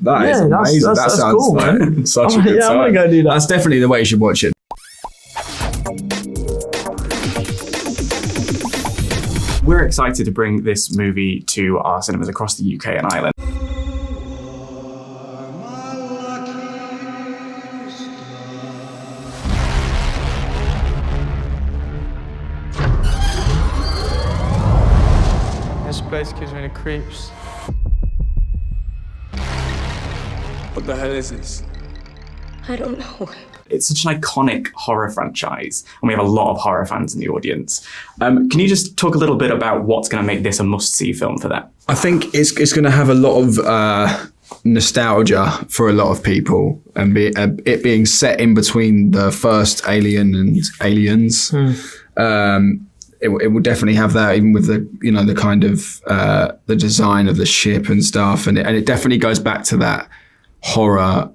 That is amazing. That sounds cool, like man. such a good time. I'm gonna go do that. That's definitely the way you should watch it. We're excited to bring this movie to our cinemas across the UK and Ireland. This place gives me the creeps. What the hell is this? I don't know. It's such an iconic horror franchise, and we have a lot of horror fans in the audience. Can you just talk a little bit about what's going to make this a must-see film for them? I think it's going to have a lot of nostalgia for a lot of people, and it being set in between the first Alien and Aliens. It will definitely have that, even with the the kind of the design of the ship and stuff, and it definitely goes back to that horror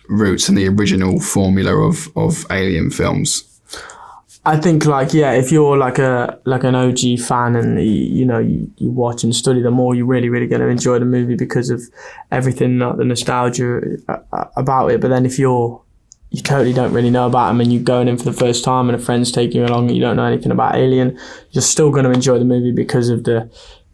roots and the original formula of Alien films. I think if you're like an OG fan and you watch and study them more, you're really going to enjoy the movie because of everything, the nostalgia about it. But then if you totally don't really know about them and you're going in for the first time and a friend's taking you along and you don't know anything about Alien, you're still going to enjoy the movie because of the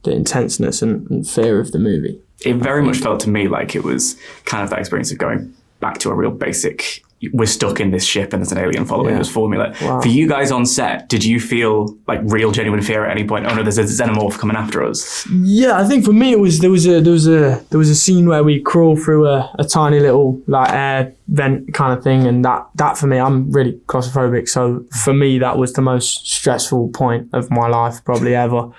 intenseness and fear of the movie. It very much felt to me like it was kind of that experience of going back to a real basic, we're stuck in this ship and there's an alien following us formula. Wow. For you guys on set, did you feel like real genuine fear at any point? Oh no, there's a xenomorph coming after us. Yeah, I think for me it was there was a scene where we crawl through a tiny little air vent kind of thing, and that for me, I'm really claustrophobic, so for me that was the most stressful point of my life probably ever.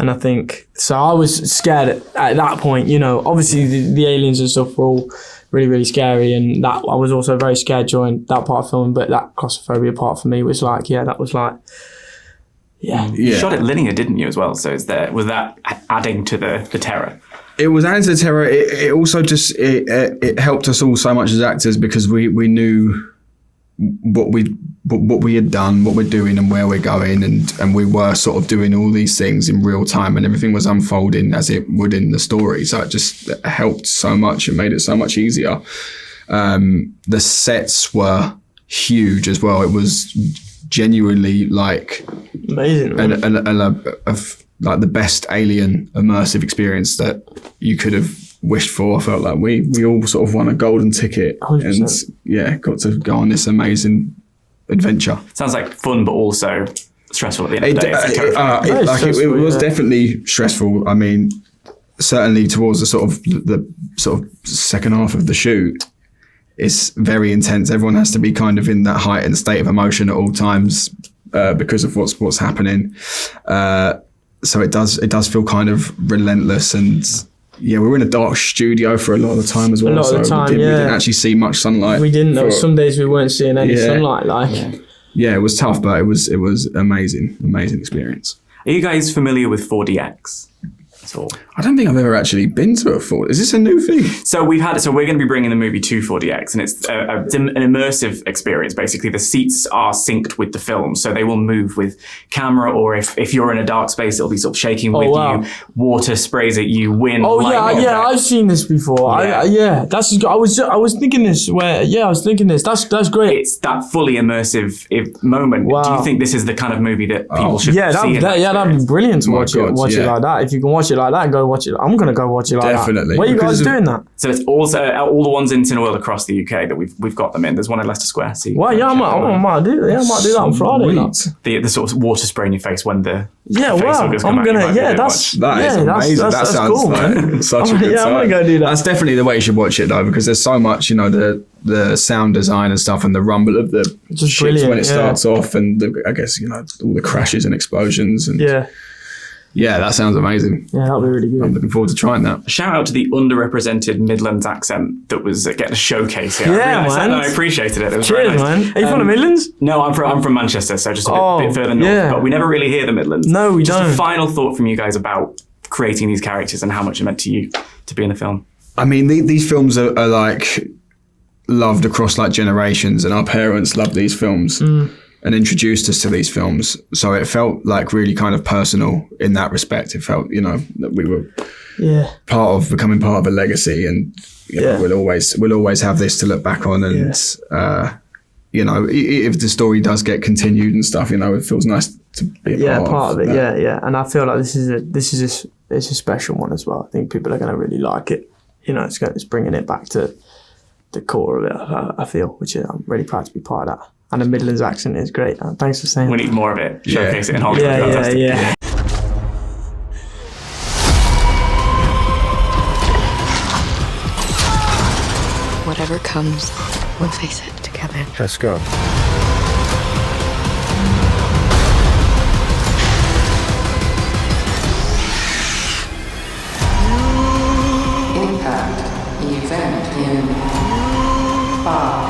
And I think so I was scared at that point, obviously the aliens and stuff were all really scary, and that I was also very scared during that part of filming, but that claustrophobia part for me was You shot it linear, didn't you, as well? So was that adding to the terror? It was adding to the terror. It also just it helped us all so much as actors because we knew what we had done, what we're doing, and where we're going, and we were sort of doing all these things in real time, and everything was unfolding as it would in the story. So it just helped so much and made it so much easier. The sets were huge as well. It was genuinely amazing, like the best Alien immersive experience that you could have wished for. I felt like we all sort of won a golden ticket 100%. And got to go on this amazing adventure. Sounds like fun, but also stressful at the end of the day. It was definitely stressful. I mean, certainly towards the sort of second half of the shoot, it's very intense. Everyone has to be kind of in that heightened state of emotion at all times because of what's happening. So it does feel kind of relentless, and we were in a dark studio for a lot of the time as well. A lot of the time, we didn't actually see much sunlight. We didn't know. Some days we weren't seeing any sunlight. Yeah, it was tough, but it was amazing experience. Are you guys familiar with 4DX? I don't think I've ever actually been to a 4DX. Is this a new thing? So we're going to be bringing the movie to 4DX, and it's an immersive experience. Basically, the seats are synced with the film, so they will move with camera, or if you're in a dark space, it'll be sort of shaking with you. Water sprays at you, wind. I've seen this before. That's. I was thinking this. That's great. It's that fully immersive moment. Wow. Do you think this is the kind of movie that people should see? That'd be brilliant to watch it like that. If you can watch it like that, go watch it. I'm going to go watch it like Definitely. that. Where are you guys doing that? So it's also all the ones in Cineworld across the UK that we've got them in. There's one in Leicester Square. So I might do that on Friday. The sort of water spray in your face when the I'm gonna. That's amazing. That sounds cool, man. Such a good time. I'm gonna go do that. That's definitely the way you should watch it though, because there's so much, the sound design and stuff, and the rumble of the ships when it starts off, and I guess all the crashes and explosions, and yeah, that sounds amazing. Yeah, that'll be really good. I'm looking forward to trying that. Shout out to the underrepresented Midlands accent that was getting a showcase here. Yeah, man. I appreciated it. It was Cheers, very nice. man. Are you from the Midlands? No, I'm from Manchester, so just a bit further north. But we never really hear the Midlands. No, we don't. Just a final thought from you guys about creating these characters and how much it meant to you to be in the film. I mean, these films are like loved across like generations, and our parents love these films. and introduced us to these films. So it felt like really kind of personal in that respect. It felt, you know, that we were becoming part of a legacy, and you know, we'll always have this to look back on. And you know, if the story does get continued and stuff, you know, it feels nice to be a part of it. That. Yeah. And I feel like it's a special one as well. I think people are going to really like it. You know, it's bringing it back to the core of it, I feel, which I'm really proud to be part of that. And the Midlands accent is great. Thanks for saying we that. need more of it. Showcase it in Hollywood. Yeah. Whatever comes, we'll face it together. Let's go. Impact event in 5,